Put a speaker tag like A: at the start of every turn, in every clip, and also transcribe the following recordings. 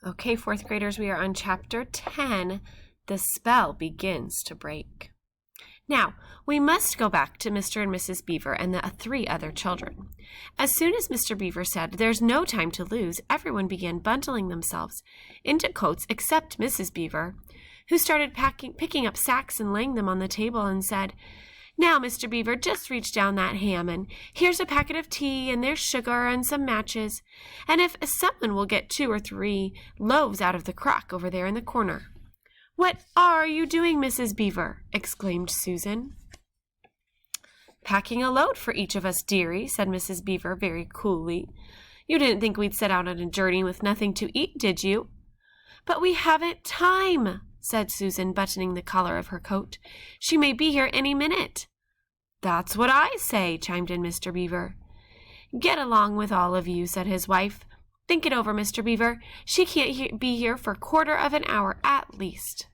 A: Okay, fourth graders, we are on chapter 10. The spell begins to break. Now, we must go back to Mr. and Mrs. Beaver and the 3 other children. As soon as Mr. Beaver said, "There's no time to lose," everyone began bundling themselves into coats except Mrs. Beaver, who started picking up sacks and laying them on the table and said, "Now, Mr. Beaver, just reach down that ham, and here's a packet of tea, and there's sugar and some matches, and if someone will get 2 or 3 loaves out of the crock over there in the corner." "What are you doing, Mrs. Beaver?" exclaimed Susan. "Packing a load for each of us, dearie," said Mrs. Beaver very coolly. "You didn't think we'd set out on a journey with nothing to eat, did you?" "But we haven't time," said Susan, buttoning the collar of her coat. "She may be here any minute." "That's what I say," chimed in Mr. Beaver. "Get along with all of you," said his wife. "Think it over, Mr. Beaver. She can't be here for 1/4 of an hour at least."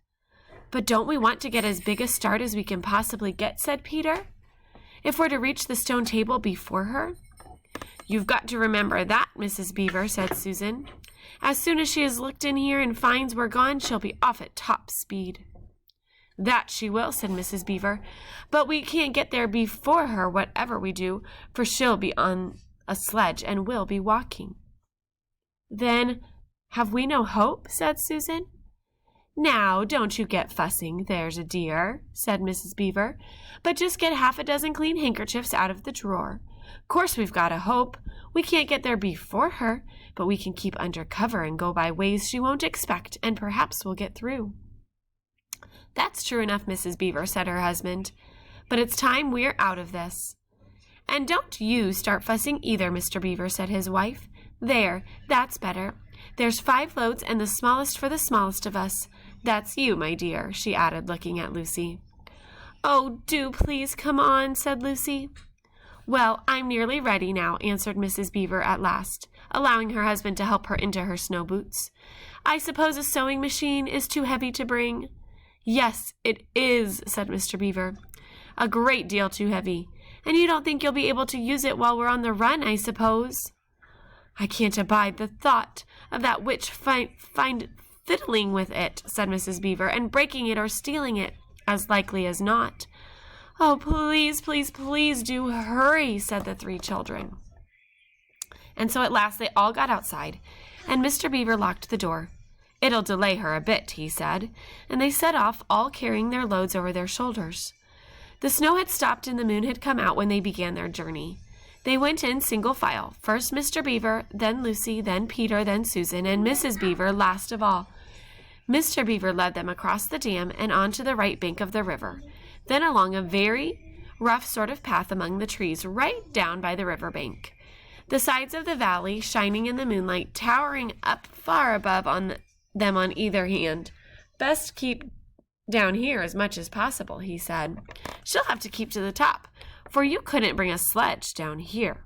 A: "But don't we want to get as big a start as we can possibly get?" said Peter. "If we're to reach the stone table before her?" "You've got to remember that, Mrs. Beaver," said Susan. "As soon as she has looked in here and finds we're gone, she'll be off at top speed." "That she will," said Mrs. Beaver, "but we can't get there before her, whatever we do, for she'll be on a sledge and we'll be walking." "Then have we no hope?" said Susan. "Now, don't you get fussing, there's a dear," said Mrs. Beaver, "but just get 1/2 clean handkerchiefs out of the drawer. Course we've got a hope. We can't get there before her, but we can keep under cover and go by ways she won't expect, and perhaps we'll get through." "That's true enough, Mrs. Beaver," said her husband, "but it's time we're out of this." "And don't you start fussing either, Mr. Beaver," said his wife. "There, that's better. There's 5 loads and the smallest for the smallest of us. That's you, my dear," she added, looking at Lucy. "Oh, do please come on," said Lucy. "Well, I'm nearly ready now," answered Mrs. Beaver at last, allowing her husband to help her into her snow boots. "I suppose a sewing machine is too heavy to bring?" "Yes, it is," said Mr. Beaver. "A great deal too heavy. And you don't think you'll be able to use it while we're on the run, I suppose?" "I can't abide the thought of that witch find fiddling with it," said Mrs. Beaver, "and breaking it or stealing it, as likely as not." "Oh, please, please, please do hurry," said the 3 children. And so at last they all got outside, and Mr. Beaver locked the door. "It'll delay her a bit," he said, and they set off, all carrying their loads over their shoulders. The snow had stopped and the moon had come out when they began their journey. They went in single file, first Mr. Beaver, then Lucy, then Peter, then Susan, and Mrs. Beaver last of all. Mr. Beaver led them across the dam and on to the right bank of the river, then along a very rough sort of path among the trees right down by the river bank. The sides of the valley, shining in the moonlight, towering up far above them on either hand. "Best keep down here as much as possible," he said. "She'll have to keep to the top, for you couldn't bring a sledge down here."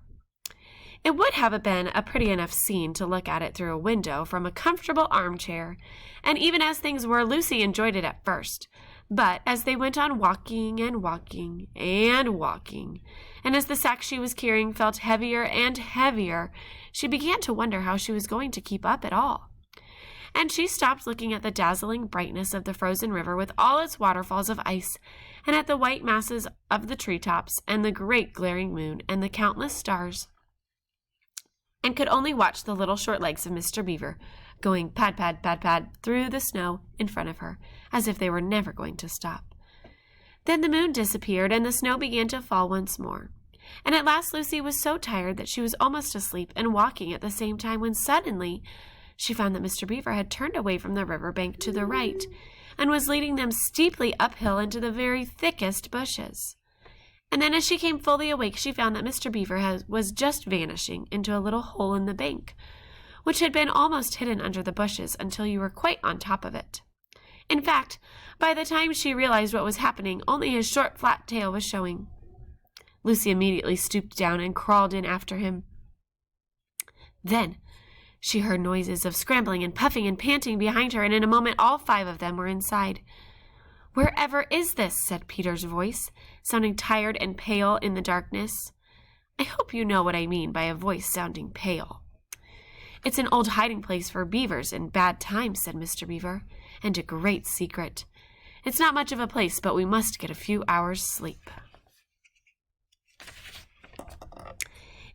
A: It would have been a pretty enough scene to look at it through a window from a comfortable armchair, and even as things were, Lucy enjoyed it at first. But as they went on walking and walking and walking, and as the sack she was carrying felt heavier and heavier, she began to wonder how she was going to keep up at all. And she stopped looking at the dazzling brightness of the frozen river with all its waterfalls of ice, and at the white masses of the treetops, and the great glaring moon, and the countless stars, and could only watch the little short legs of Mr. Beaver going pad, pad, pad, pad through the snow in front of her, as if they were never going to stop. Then the moon disappeared, and the snow began to fall once more. And at last Lucy was so tired that she was almost asleep and walking at the same time, when suddenly she found that Mr. Beaver had turned away from the river bank to the right, and was leading them steeply uphill into the very thickest bushes. And then as she came fully awake, she found that Mr. Beaver was just vanishing into a little hole in the bank, which had been almost hidden under the bushes until you were quite on top of it. In fact, by the time she realized what was happening, only his short, flat tail was showing. Lucy immediately stooped down and crawled in after him. Then she heard noises of scrambling and puffing and panting behind her, and in a moment all 5 of them were inside. "Wherever is this?" said Peter's voice, sounding tired and pale in the darkness. I hope you know what I mean by a voice sounding pale. "It's an old hiding place for beavers in bad times," said Mr. Beaver, "and a great secret. It's not much of a place, but we must get a few hours' sleep."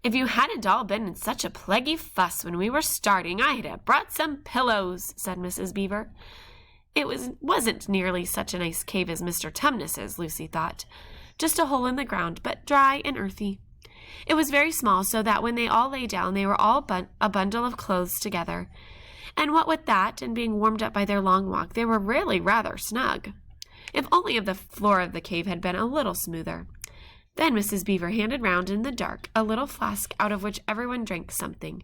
A: "If you hadn't all been in such a plaguey fuss when we were starting, I'd have brought some pillows," said Mrs. Beaver. It wasn't nearly such a nice cave as Mr. Tumnus's, Lucy thought. Just a hole in the ground, but dry and earthy. It was very small, so that when they all lay down, they were all a bundle of clothes together. And what with that, and being warmed up by their long walk, they were really rather snug. If only the floor of the cave had been a little smoother. Then Mrs. Beaver handed round in the dark a little flask out of which everyone drank something.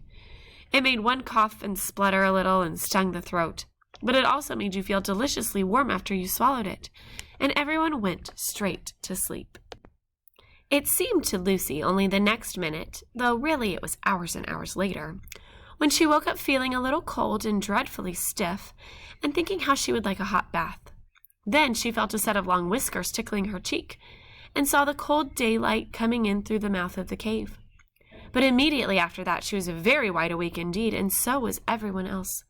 A: It made one cough and splutter a little and stung the throat, but it also made you feel deliciously warm after you swallowed it, and everyone went straight to sleep. It seemed to Lucy only the next minute, though really it was hours and hours later, when she woke up feeling a little cold and dreadfully stiff, and thinking how she would like a hot bath. Then she felt a set of long whiskers tickling her cheek, and saw the cold daylight coming in through the mouth of the cave. But immediately after that she was very wide awake indeed, and so was everyone else.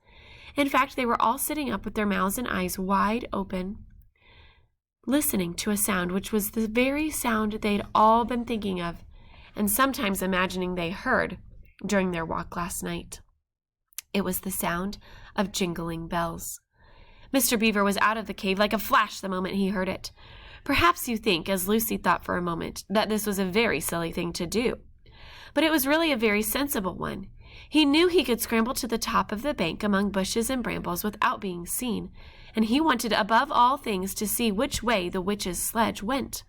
A: In fact, they were all sitting up with their mouths and eyes wide open, listening to a sound which was the very sound they'd all been thinking of, and sometimes imagining they heard during their walk last night. It was the sound of jingling bells. Mr. Beaver was out of the cave like a flash the moment he heard it. Perhaps you think, as Lucy thought for a moment, that this was a very silly thing to do. But it was really a very sensible one. He knew he could scramble to the top of the bank among bushes and brambles without being seen, and he wanted above all things to see which way the witch's sledge went.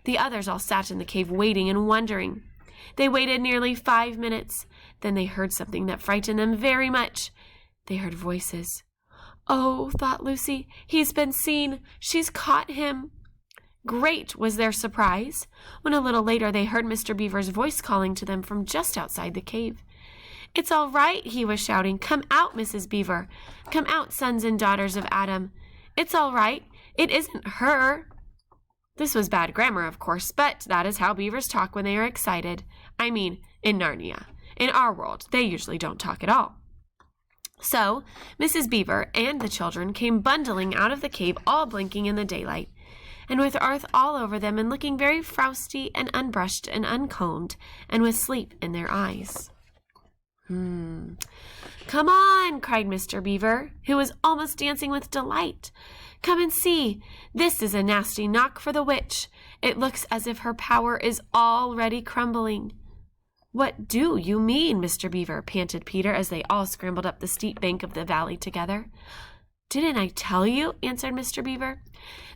A: The others all sat in the cave waiting and wondering. They waited nearly 5 minutes. Then they heard something that frightened them very much. They heard voices. "Oh," thought Lucy, "he's been seen. She's caught him." Great was their surprise when a little later they heard Mr. Beaver's voice calling to them from just outside the cave. "It's all right," he was shouting. "Come out, Mrs. Beaver. Come out, sons and daughters of Adam. It's all right. It isn't her." This was bad grammar, of course, but that is how beavers talk when they are excited. I mean, in Narnia. In our world, they usually don't talk at all. So, Mrs. Beaver and the children came bundling out of the cave, all blinking in the daylight, and with earth all over them, and looking very frosty and unbrushed and uncombed, and with sleep in their eyes. "Come on," cried Mr. Beaver, who was almost dancing with delight. "Come and see. This is a nasty knock for the witch. It looks as if her power is already crumbling." "What do you mean, Mr. Beaver?" panted Peter as they all scrambled up the steep bank of the valley together. "Didn't I tell you," answered Mr. Beaver,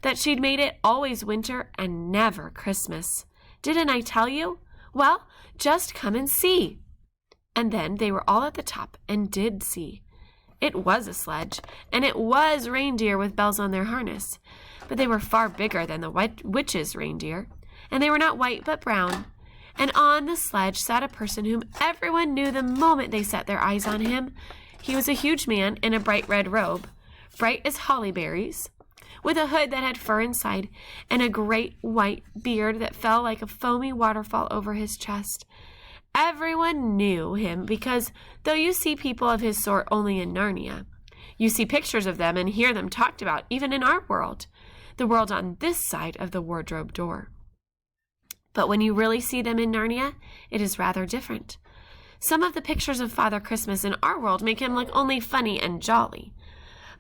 A: "that she'd made it always winter and never Christmas? Didn't I tell you? Well, just come and see." And then they were all at the top and did see. It was a sledge, and it was reindeer with bells on their harness, but they were far bigger than the witch's reindeer, and they were not white but brown. And on the sledge sat a person whom everyone knew the moment they set their eyes on him. He was a huge man in a bright red robe, bright as holly berries, with a hood that had fur inside, and a great white beard that fell like a foamy waterfall over his chest. Everyone knew him because, though you see people of his sort only in Narnia, you see pictures of them and hear them talked about even in our world, the world on this side of the wardrobe door. But when you really see them in Narnia, it is rather different. Some of the pictures of Father Christmas in our world make him look only funny and jolly.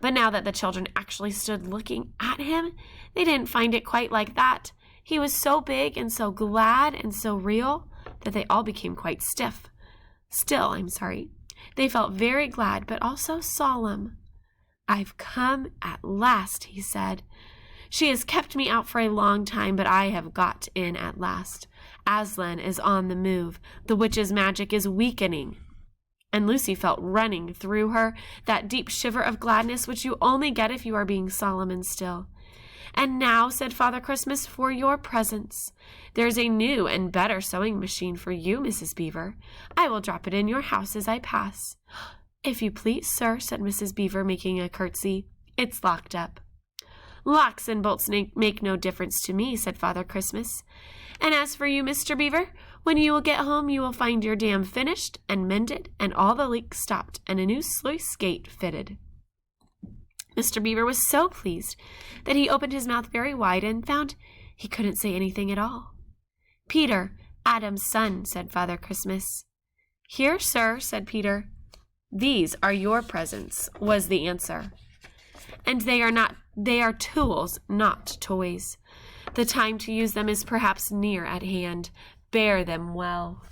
A: But now that the children actually stood looking at him, they didn't find it quite like that. He was so big and so glad and so real that they all became quite stiff. They felt very glad, but also solemn. "I've come at last," he said. "She has kept me out for a long time, but I have got in at last. Aslan is on the move. The witch's magic is weakening." And Lucy felt running through her that deep shiver of gladness which you only get if you are being solemn and still. "And now," said Father Christmas, "for your presents. There's a new and better sewing machine for you, Mrs. Beaver. I will drop it in your house as I pass." "If you please, sir," said Mrs. Beaver, making a curtsy. "It's locked up." "Locks and bolts make no difference to me," said Father Christmas. "And as for you, Mr. Beaver, When you will get home, you will find your dam finished and mended and all the leaks stopped and a new sluice gate fitted." Mr. Beaver was so pleased that he opened his mouth very wide and found he couldn't say anything at all. "Peter, Adam's son," said Father Christmas. "Here, sir," said Peter. "These are your presents," was the answer. "And they are tools, not toys. The time to use them is perhaps near at hand. Bear them well."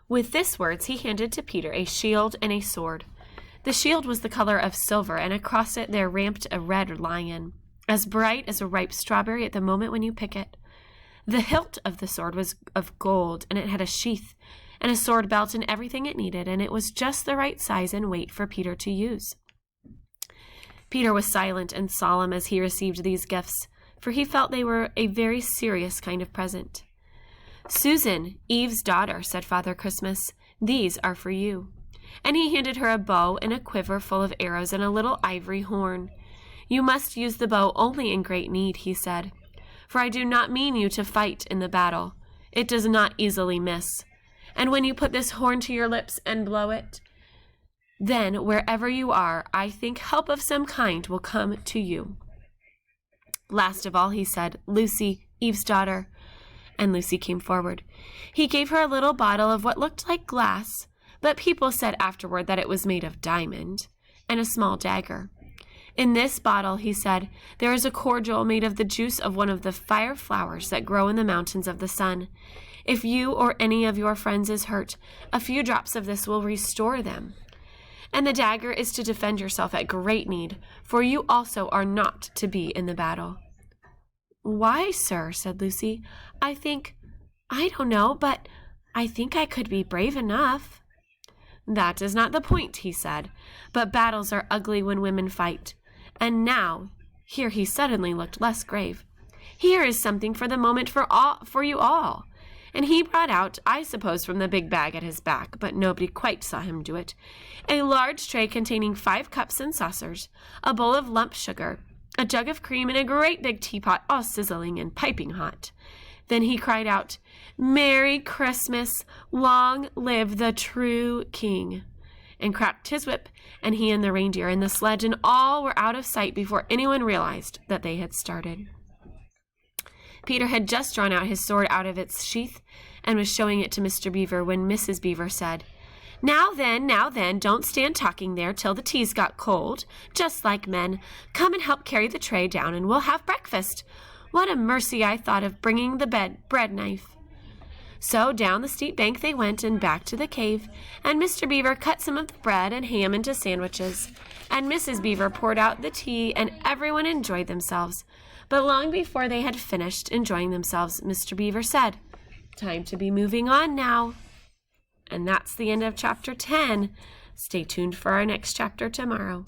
A: With these words, he handed to Peter a shield and a sword. The shield was the color of silver, and across it there ramped a red lion, as bright as a ripe strawberry at the moment when you pick it. The hilt of the sword was of gold, and it had a sheath and a sword belt and everything it needed, and it was just the right size and weight for Peter to use. Peter was silent and solemn as he received these gifts, for he felt they were a very serious kind of present. "Susan, Eve's daughter," said Father Christmas, "these are for you." And he handed her a bow and a quiver full of arrows and a little ivory horn. "You must use the bow only in great need," he said, "for I do not mean you to fight in the battle. It does not easily miss. And when you put this horn to your lips and blow it, then wherever you are, I think help of some kind will come to you." Last of all, he said, "Lucy, Eve's daughter." And Lucy came forward. He gave her a little bottle of what looked like glass, but people said afterward that it was made of diamond, and a small dagger. "In this bottle," he said, "there is a cordial made of the juice of one of the fire flowers that grow in the mountains of the sun. If you or any of your friends is hurt, a few drops of this will restore them. And the dagger is to defend yourself at great need, for you also are not to be in the battle." "Why, sir?" said Lucy. I don't know, but I think I could be brave enough." "That is not the point," he said, "but battles are ugly when women fight. And now," here he suddenly looked less grave, "here is something for the moment for you all." And he brought out, I suppose from the big bag at his back, but nobody quite saw him do it, a large tray containing 5 cups and saucers, a bowl of lump sugar, a jug of cream, and a great big teapot all sizzling and piping hot. Then he cried out, "Merry Christmas! Long live the true King!" and cracked his whip, and he and the reindeer and the sledge and all were out of sight before anyone realized that they had started. Peter had just drawn out his sword out of its sheath and was showing it to Mr. Beaver when Mrs. Beaver said, now then, don't stand talking there till the tea's got cold, just like men. Come and help carry the tray down, and we'll have breakfast. What a mercy I thought of bringing the bread knife." So down the steep bank they went and back to the cave, and Mr. Beaver cut some of the bread and ham into sandwiches, and Mrs. Beaver poured out the tea, and everyone enjoyed themselves. But long before they had finished enjoying themselves, Mr. Beaver said, "Time to be moving on now." And that's the end of chapter 10. Stay tuned for our next chapter tomorrow.